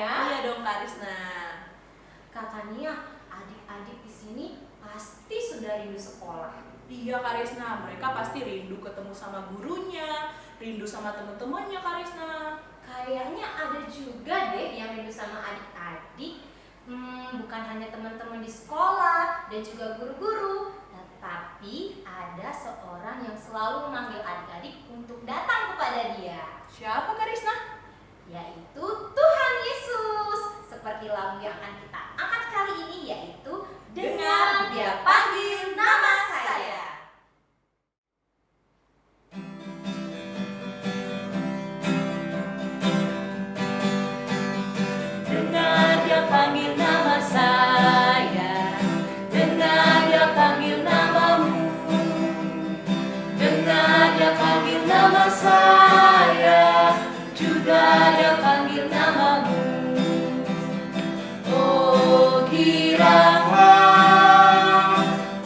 ya? Iya dong Kak Risna. Kakak Nia, adik-adik di sini pasti sudah rindu sekolah. Iya Kak Risna, mereka pasti rindu ketemu sama gurunya, rindu sama teman-temannya Kak Risna. Kayaknya ada juga deh yang rindu sama adik-adik. Bukan hanya teman-teman di sekolah dan juga guru-guru, tetapi ada seorang yang selalu memanggil adik-adik untuk datang kepada dia. Siapa Kak Risna? Yaitu Tuhan Yesus. Seperti lagu yang akan kita angkat kali ini, yaitu Dengar Dia Panggil Nama Saya. Dengar Dia panggil nama saya, dengar Dia panggil namamu, dengar Dia panggil nama saya, juga Dia panggil namamu.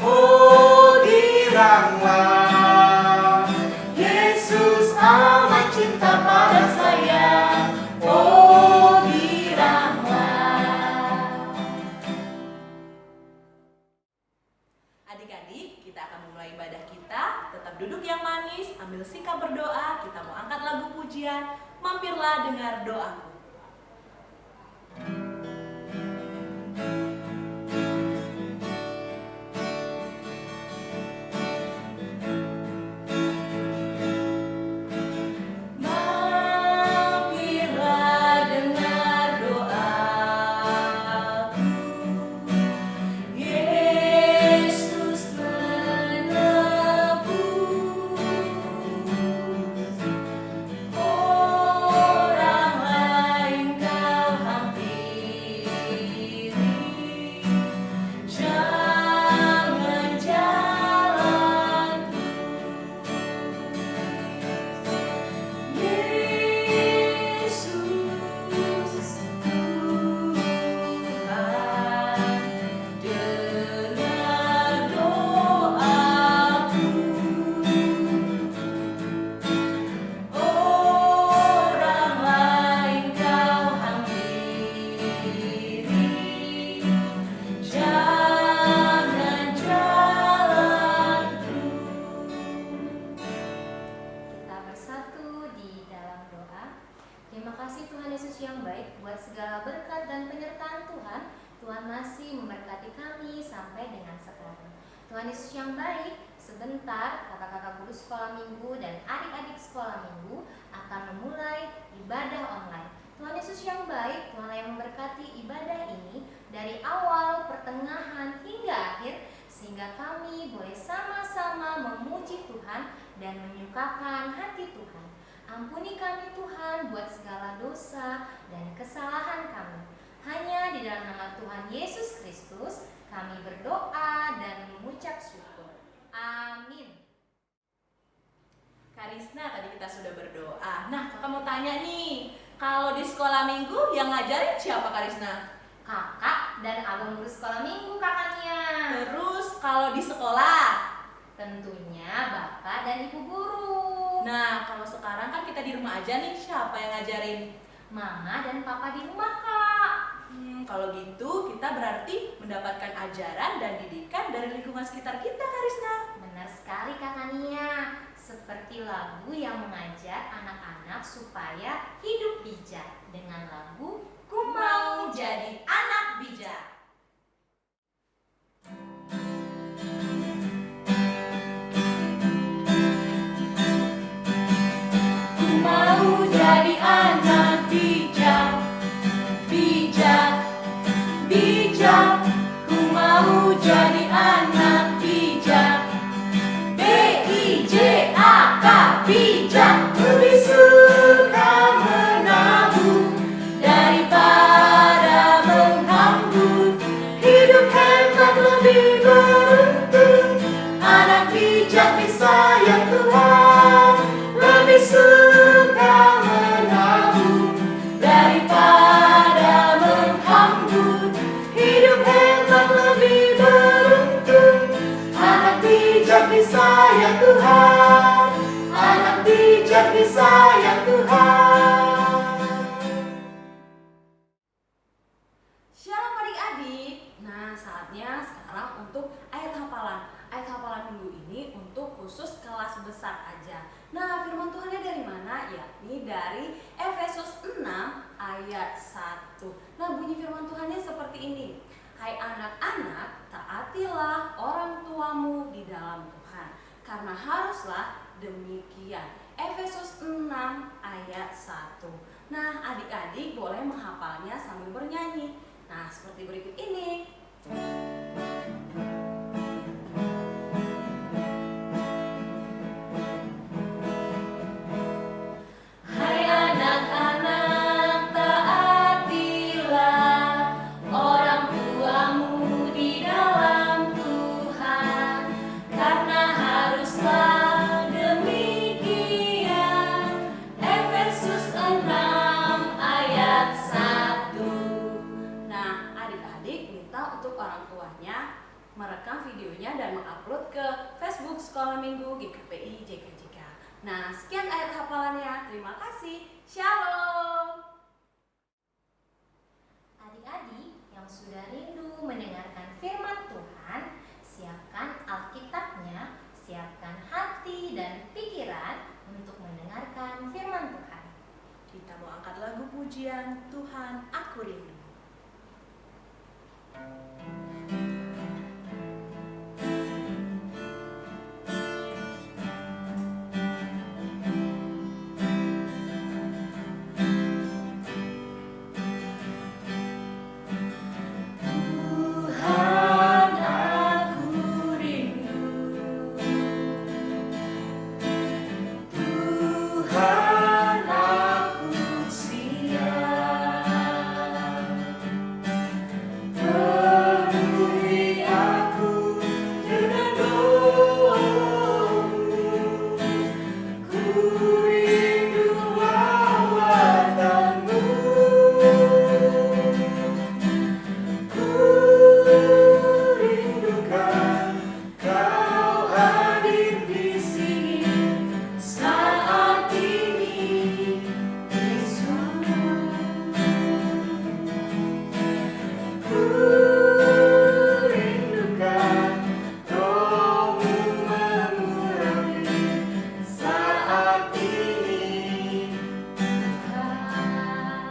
Oh giranglah, Yesus amat cinta pada saya. Oh giranglah. Adik-adik, kita akan memulai ibadah kita. Tetap duduk yang manis, ambil sikap berdoa. Kita mau angkat lagu pujian. Mampirlah dengar doaku. Mampirlah dengar doaku, Yesus menebus. Orang lain kau hampiri, jangan jalanku. Yesus Tuhan, dengar doaku. Orang lain kau hampiri, jangan jalanku. Kita bersatu di dalam doa. Terima kasih Tuhan Yesus yang baik buat segala berkat dan penyertaan Tuhan. Tuhan masih memberkati kami sampai dengan sekarang. Tuhan Yesus yang baik, sebentar kakak-kakak guru sekolah minggu dan adik-adik sekolah minggu akan memulai ibadah online. Tuhan Yesus yang baik, Tuhan yang memberkati ibadah ini dari awal, pertengahan hingga akhir, sehingga kami boleh sama-sama memuji Tuhan dan menyukakan hati Tuhan. Ampuni kami Tuhan buat segala dosa dan kesalahan kami. Hanya di dalam nama Tuhan Yesus Kristus kami berdoa dan mengucap syukur. Amin. Kak Risna, tadi kita sudah berdoa. Nah, kakak mau tanya nih, kalau di sekolah minggu yang ngajarin siapa Kak Risna? Kakak dan abang guru sekolah minggu kakaknya. Terus kalau di sekolah? Tentunya bapak dan ibu guru. Nah, kalau sekarang kan kita di rumah aja nih, siapa yang ngajarin? Mama dan papa di rumah kak. Kalau gitu kita berarti mendapatkan ajaran dan didikan dari lingkungan sekitar kita Kak Risna. Benar sekali kakak Nia. Seperti lagu yang mengajak anak-anak supaya hidup bijak dengan lagu Ku Mau Jadi Anak Bijak. Ku mau jadi anak bijak, bijak, bijak. Ku mau jadi anak bijak, bijak. Lebih suka menabung daripada saatnya sekarang untuk ayat hafalan. Ayat hafalan minggu ini untuk khusus kelas besar aja. Nah, firman Tuhannya dari mana? Yakni dari Efesus 6 ayat 1. Nah, bunyi firman Tuhannya seperti ini. Hai anak-anak, taatilah orang tuamu di dalam Tuhan, karena haruslah demikian. Efesus 6 ayat 1. Nah, adik-adik boleh menghafalnya sambil bernyanyi. Nah, seperti berikut ini. Hai anak-anak, taatilah orang tuamu di dalam Tuhan, karena haruslah demikian. Efesus 6 ayat 1. Nah, adik-adik minta untuk orang tuanya merekam videonya dan mengupload ke Facebook Sekolah Minggu GKPI JKJK. Nah, sekian ayat hafalannya. Terima kasih. Shalom. Adik-adik yang sudah rindu mendengarkan firman Tuhan, siapkan Alkitabnya, siapkan hati dan pikiran untuk mendengarkan firman Tuhan. Kita mau angkat lagu pujian Tuhan Aku Rindu. Tuhan aku rindu, Tuhan aku siap, penuhi aku dengan doa-Mu, ku rindu lawatan-Mu. Ku rindukan Kau hadir di sini saat ini, Yesus. Ku rindukan Roh-Mu mengurapi saat ini, Tuhan.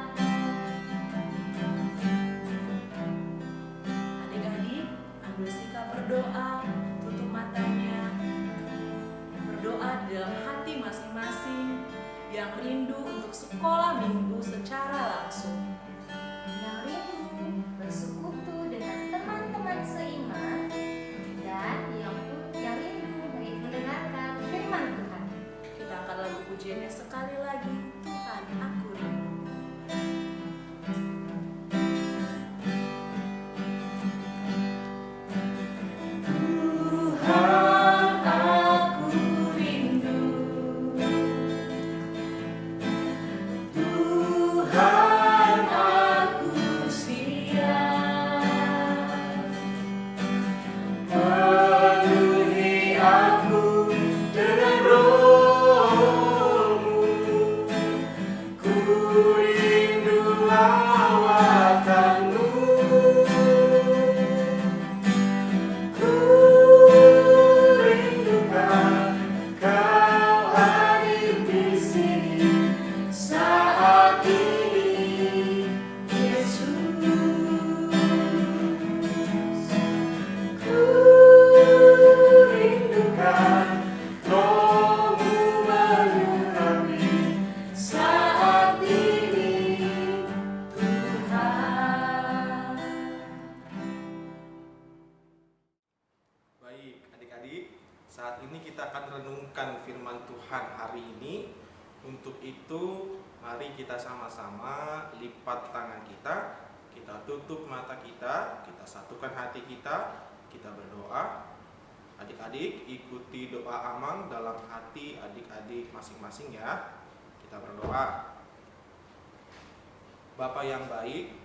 Adik-adik, ambil sikap berdoa, tutup matanya. Berdoa di dalam hati masing-masing yang rindu untuk sekolah minggu secara langsung. Yang rindu bersekutu dengan teman-teman seiman dan yang rindu mendengarkan firman Tuhan. Kita angkat lagu pujiannya sekali lagi. Tuhan Aku Rindu. Tuhan aku rindu, Tuhan aku siap, penuhi aku dengan Roh-Mu, ku rindu lawatan-Mu. Ku rindukan Kau hadir di sini saat ini, Yesus. Ku rindukan Roh-Mu menyurapi saat ini, Tuhan. Baik, adik-adik, saat ini kita akan renungkan firman Tuhan hari ini. Untuk itu, mari kita sama-sama lipat tangan kita tutup mata kita satukan hati kita berdoa. Adik-adik, ikuti doa Amang dalam hati adik-adik masing-masing ya. Kita berdoa. Bapa yang baik,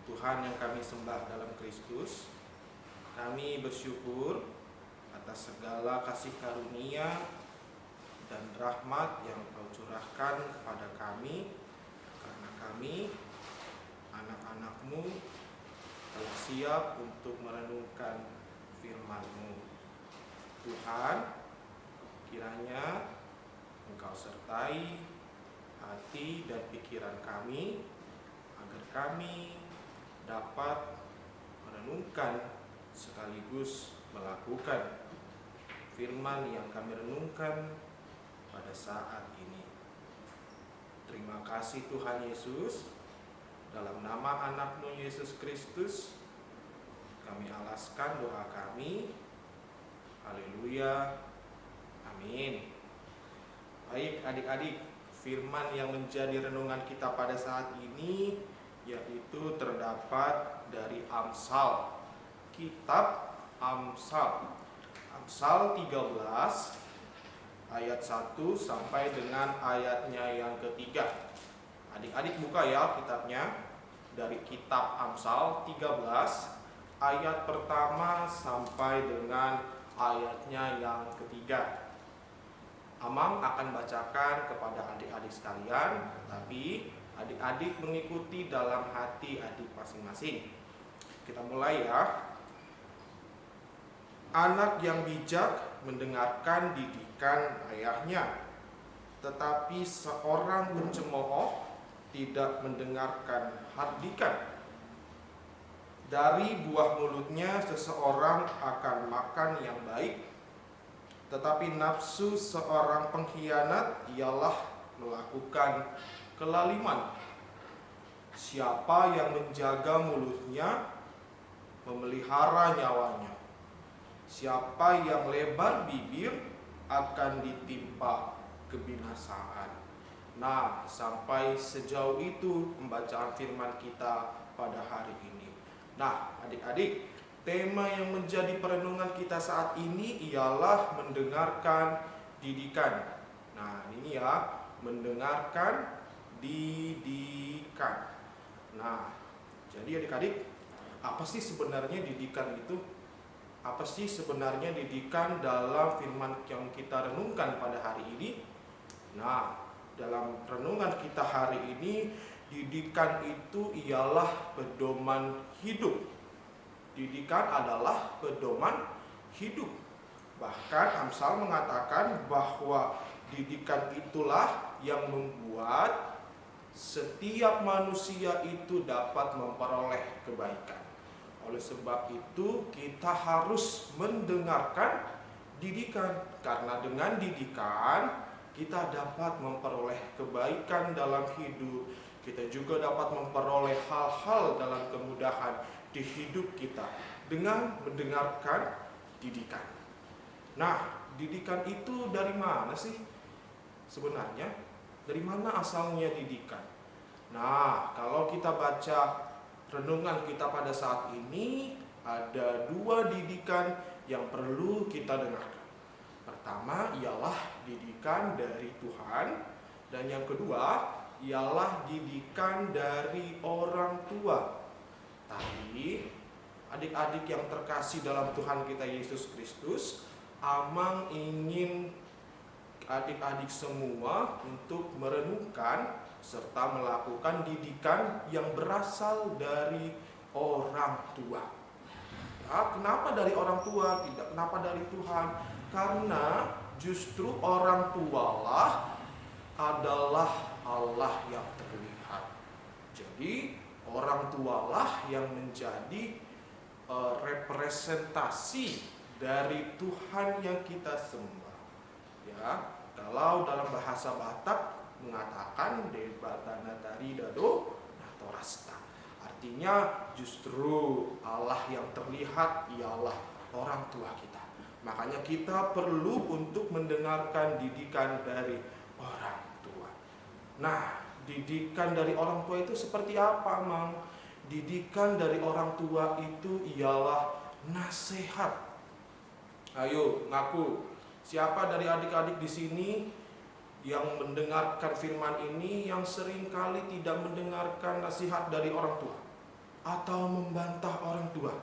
Tuhan yang kami sembah dalam Kristus, kami bersyukur atas segala kasih karunia dan rahmat yang Kau curahkan kepada kami, karena kami anak-anak-Mu telah bersiap untuk merenungkan firman-Mu. Tuhan, kiranya Engkau sertai hati dan pikiran kami, agar kami dapat merenungkan sekaligus melakukan firman yang kami renungkan pada saat ini. Terima kasih Tuhan Yesus. Dalam nama anak-Mu Yesus Kristus, kami alaskan doa kami. Haleluya. Amin. Baik adik-adik, firman yang menjadi renungan kita pada saat ini yaitu terdapat dari Amsal. Kitab Amsal. Amsal 13 ayat 1 sampai dengan ayatnya yang ketiga. Adik-adik buka ya kitabnya, dari kitab Amsal 13 ayat pertama sampai dengan ayatnya yang ketiga. Amang akan bacakan kepada adik-adik sekalian, tapi adik-adik mengikuti dalam hati adik masing-masing. Kita mulai ya. Anak yang bijak mendengarkan didikan ayahnya, tetapi seorang pencemooh tidak mendengarkan hardikan. Dari buah mulutnya seseorang akan makan yang baik, tetapi nafsu seorang pengkhianat ialah melakukan kelaliman. Siapa yang menjaga mulutnya memelihara nyawanya. Siapa yang lebar bibir akan ditimpa kebinasaan. Nah, sampai sejauh itu pembacaan firman kita pada hari ini. Nah, adik-adik, tema yang menjadi perenungan kita saat ini ialah mendengarkan didikan. Nah, ini ya, mendengarkan didikan. Nah, jadi adik-adik, apa sih sebenarnya didikan itu? Apa sih sebenarnya didikan dalam firman yang kita renungkan pada hari ini? Nah, dalam renungan kita hari ini, didikan itu ialah pedoman hidup. Didikan adalah pedoman hidup. Bahkan Amsal mengatakan bahwa didikan itulah yang membuat setiap manusia itu dapat memperoleh kebaikan. Oleh sebab itu kita harus mendengarkan didikan, karena dengan didikan kita dapat memperoleh kebaikan dalam hidup. Kita juga dapat memperoleh hal-hal dalam kemudahan di hidup kita dengan mendengarkan didikan. Nah, didikan itu dari mana sih sebenarnya? Dari mana asalnya didikan? Nah, kalau kita baca renungan kita pada saat ini, ada dua didikan yang perlu kita dengarkan. Pertama ialah didikan dari Tuhan, dan yang kedua ialah didikan dari orang tua. Tapi adik-adik yang terkasih dalam Tuhan kita Yesus Kristus, Amang ingin adik-adik semua untuk merenungkan serta melakukan didikan yang berasal dari orang tua. Ya, kenapa dari orang tua? Tidak kenapa dari Tuhan? Karena justru orang tualah adalah Allah yang terlihat. Jadi orang tualah yang menjadi representasi dari Tuhan yang kita sembah. Ya, kalau dalam bahasa Batak mengatakan debatana tari dado natorasta. Artinya justru Allah yang terlihat ialah orang tua kita. Makanya kita perlu untuk mendengarkan didikan dari orang tua. Nah, didikan dari orang tua itu seperti apa, Mang? Didikan dari orang tua itu ialah nasihat. Ayo, ngaku. Siapa dari adik-adik di sini yang mendengarkan firman ini yang seringkali tidak mendengarkan nasihat dari orang tua, atau membantah orang tua,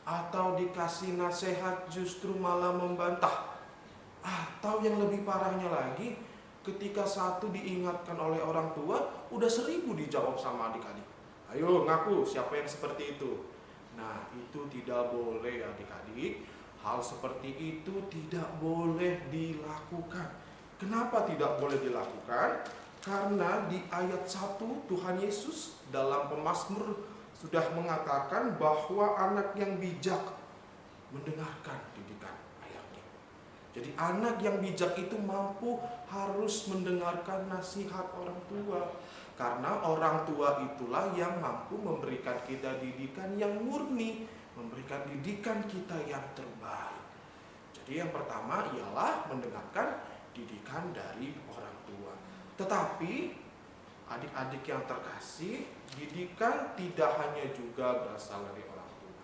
atau dikasih nasihat justru malah membantah, atau yang lebih parahnya lagi, ketika satu diingatkan oleh orang tua, udah 1000 dijawab sama adik-adik. Ayo ngaku, siapa yang seperti itu? Nah, itu tidak boleh adik-adik. Hal seperti itu tidak boleh dilakukan. Kenapa tidak boleh dilakukan? Karena di ayat 1 Tuhan Yesus dalam Pemazmur sudah mengatakan bahwa anak yang bijak mendengarkan didikan ayahnya. Jadi anak yang bijak itu harus mendengarkan nasihat orang tua. Karena orang tua itulah yang mampu memberikan kita didikan yang murni, memberikan didikan kita yang terbaik. Jadi yang pertama ialah mendengarkan didikan dari orang tua. Tetapi adik-adik yang terkasih, didikan tidak hanya juga berasal dari orang tua.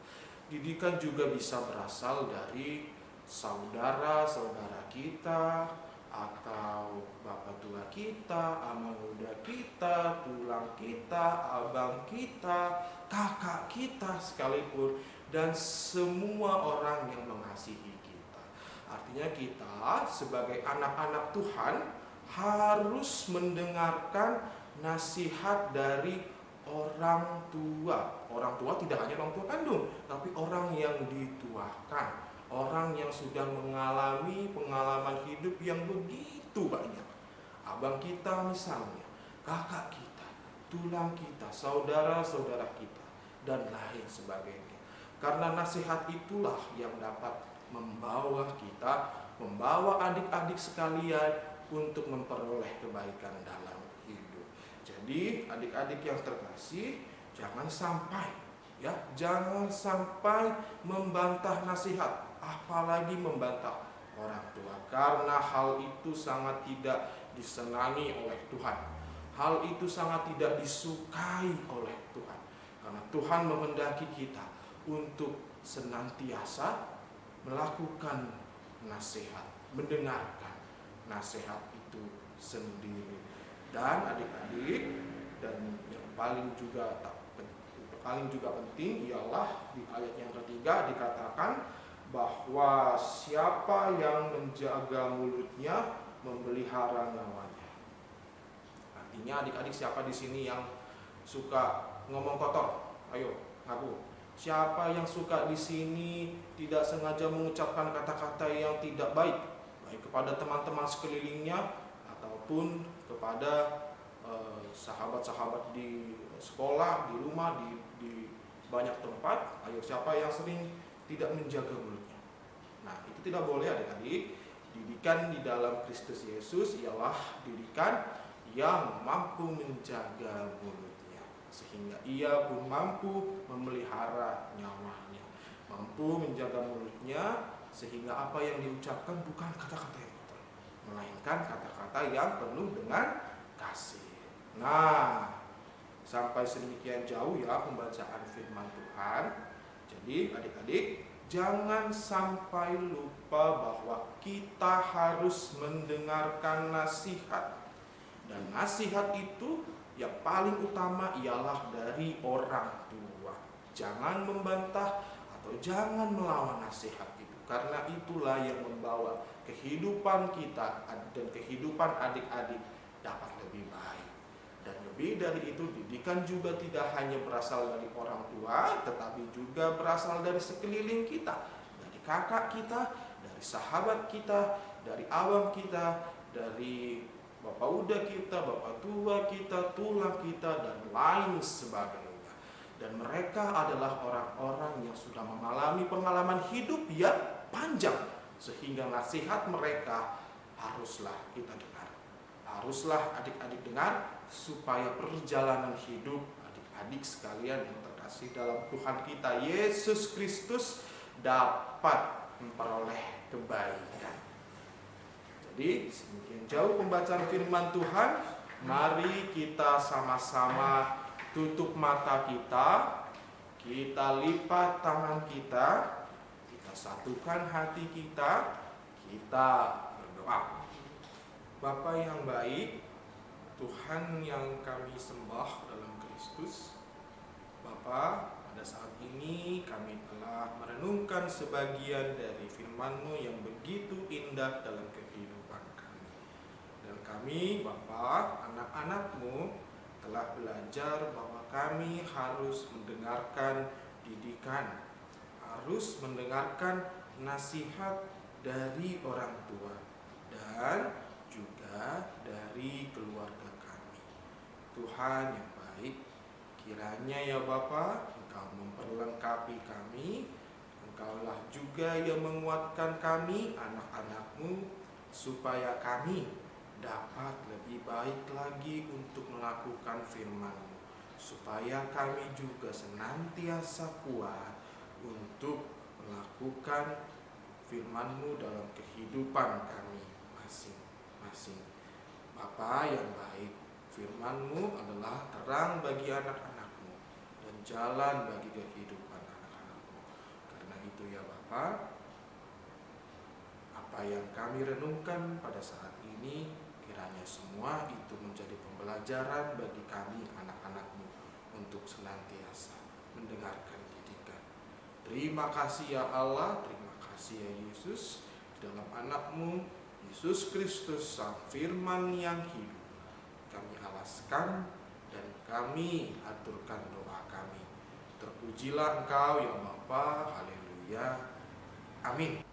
Didikan juga bisa berasal dari saudara-saudara kita, atau bapak tua kita, amang muda kita, tulang kita, abang kita, kakak kita sekalipun, dan semua orang yang mengasihi kita. Artinya kita sebagai anak-anak Tuhan harus mendengarkan nasihat dari orang tua. Orang tua tidak hanya orang tua kandung, tapi orang yang dituakan, orang yang sudah mengalami pengalaman hidup yang begitu banyak. Abang kita misalnya, kakak kita, tulang kita, saudara-saudara kita, dan lain sebagainya. Karena nasihat itulah yang dapat membawa kita, membawa adik-adik sekalian untuk memperoleh kebaikan dalam hidup. Jadi adik-adik yang terkasih, jangan sampai membantah nasihat, apalagi membantah orang tua, karena hal itu sangat tidak disenangi oleh Tuhan. Hal itu sangat tidak disukai oleh Tuhan, karena Tuhan menghendaki kita untuk senantiasa melakukan nasihat, mendengarkan nasihat itu sendiri. Dan adik-adik, dan yang paling juga penting ialah di ayat yang ketiga dikatakan bahwa siapa yang menjaga mulutnya memelihara nyawanya. Artinya adik-adik, siapa di sini yang suka ngomong kotor? Ayo ngaku. Siapa yang suka di sini tidak sengaja mengucapkan kata-kata yang tidak baik, baik kepada teman-teman sekelilingnya ataupun kepada sahabat-sahabat di sekolah, di rumah, di banyak tempat? Ayo, siapa yang sering tidak menjaga mulutnya? Nah, itu tidak boleh adik-adik. Didikan di dalam Kristus Yesus ialah didikan yang mampu menjaga mulutnya, sehingga ia pun mampu memelihara nyawanya. Mampu menjaga mulutnya sehingga apa yang diucapkan bukan kata-kata yang kotor, melainkan kata-kata yang penuh dengan kasih. Nah, sampai sedemikian jauh ya pembacaan firman Tuhan. Jadi adik-adik, jangan sampai lupa bahwa kita harus mendengarkan nasihat. Dan nasihat itu yang paling utama ialah dari orang tua. Jangan membantah atau jangan melawan nasihat itu, karena itulah yang membawa kehidupan kita dan kehidupan adik-adik dapat lebih baik. Dan lebih dari itu, didikan juga tidak hanya berasal dari orang tua, tetapi juga berasal dari sekeliling kita, dari kakak kita, dari sahabat kita, dari abang kita, dari bapak uda kita, bapak tua kita, tulang kita, dan lain sebagainya. Dan mereka adalah orang-orang yang sudah mengalami pengalaman hidup yang panjang, sehingga nasihat mereka haruslah kita dengar, haruslah adik-adik dengar, supaya perjalanan hidup adik-adik sekalian yang terkasih dalam Tuhan kita Yesus Kristus dapat memperoleh kebaikan. Jadi semakin jauh pembacaan firman Tuhan, mari kita sama-sama tutup mata kita, kita lipat tangan kita satukan hati kita, kita berdoa. Bapa yang baik, Tuhan yang kami sembah dalam Kristus, Bapa, pada saat ini kami telah merenungkan sebagian dari firman-Mu yang begitu indah dalam kehidupan kami. Dan kami, Bapa, anak-anak-Mu, telah belajar bahwa kami harus mendengarkan didikan, harus mendengarkan nasihat dari orang tua dan juga dari keluarga kami. Tuhan yang baik, kiranya ya Bapa, Engkau memperlengkapi kami, Engkaulah juga yang menguatkan kami, anak-anak-Mu, supaya kami dapat lebih baik lagi untuk melakukan firman-Mu, supaya kami juga senantiasa kuat untuk melakukan firman-Mu dalam kehidupan kami masing-masing. Bapa yang baik, firman-Mu adalah terang bagi anak-anak-Mu dan jalan bagi kehidupan anak-anak-Mu. Karena itu ya Bapa, apa yang kami renungkan pada saat ini, kiranya semua itu menjadi pembelajaran bagi kami anak-anak-Mu untuk senantiasa mendengarkan didikan. Terima kasih ya Allah, terima kasih ya Yesus, dalam anak-Mu Yesus Kristus Sang Firman yang hidup. Kami alaskan dan kami aturkan doa kami. Terpujilah Engkau ya Bapa, haleluya, amin.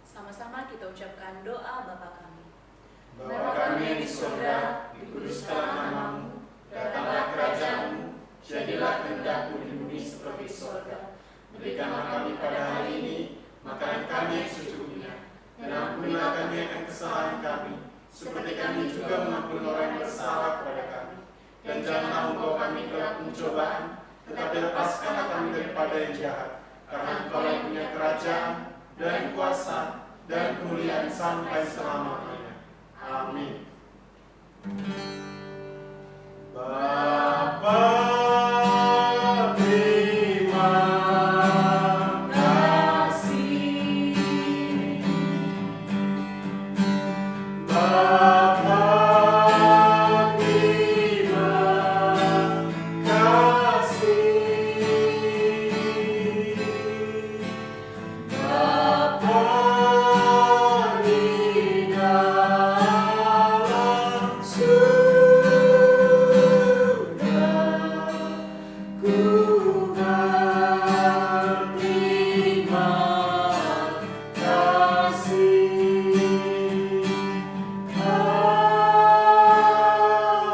Sama-sama kita ucapkan doa Bapa kami. Bapa kami yang di surga, dikuduskanlah namamu, datanglah kerajaan-Mu, jadilah kehendak-Mu di bumi seperti di surga. Berikanlah kami pada hari ini makanan kami yang secukupnya, dan ampunilah kami akan kesalahan kami, seperti kami juga mengampuni orang yang bersalah kepada kami. Dan janganlah membawa kami ke dalam pencobaan, tetapi lepaskanlah kami daripada yang jahat, karena Engkau yang punya kerajaan dan kuasa dan kemuliaan sampai selama-lamanya. Amin. Bapa, terima kasih. Bapa, terima kasih. Bapa di dalam surga, ku berterima kasih.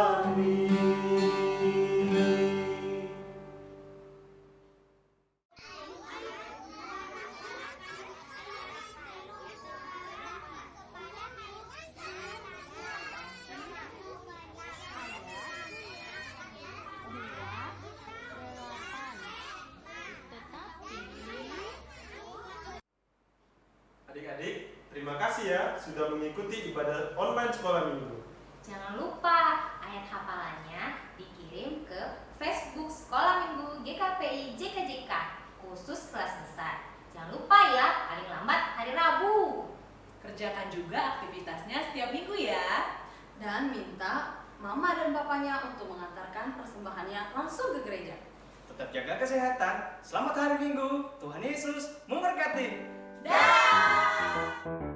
Amin. Adik-adik, terima kasih ya sudah mengikuti ibadah online sekolah minggu. Jangan lupa ayat hafalannya dikirim ke Facebook Sekolah Minggu GKPI JKJK khusus kelas besar. Jangan lupa ya, paling lambat hari Rabu. Kerjakan juga aktivitasnya setiap minggu ya. Dan minta mama dan papanya untuk mengantarkan persembahannya langsung ke gereja. Tetap jaga kesehatan. Selamat hari Minggu. Tuhan Yesus memberkati. Dah.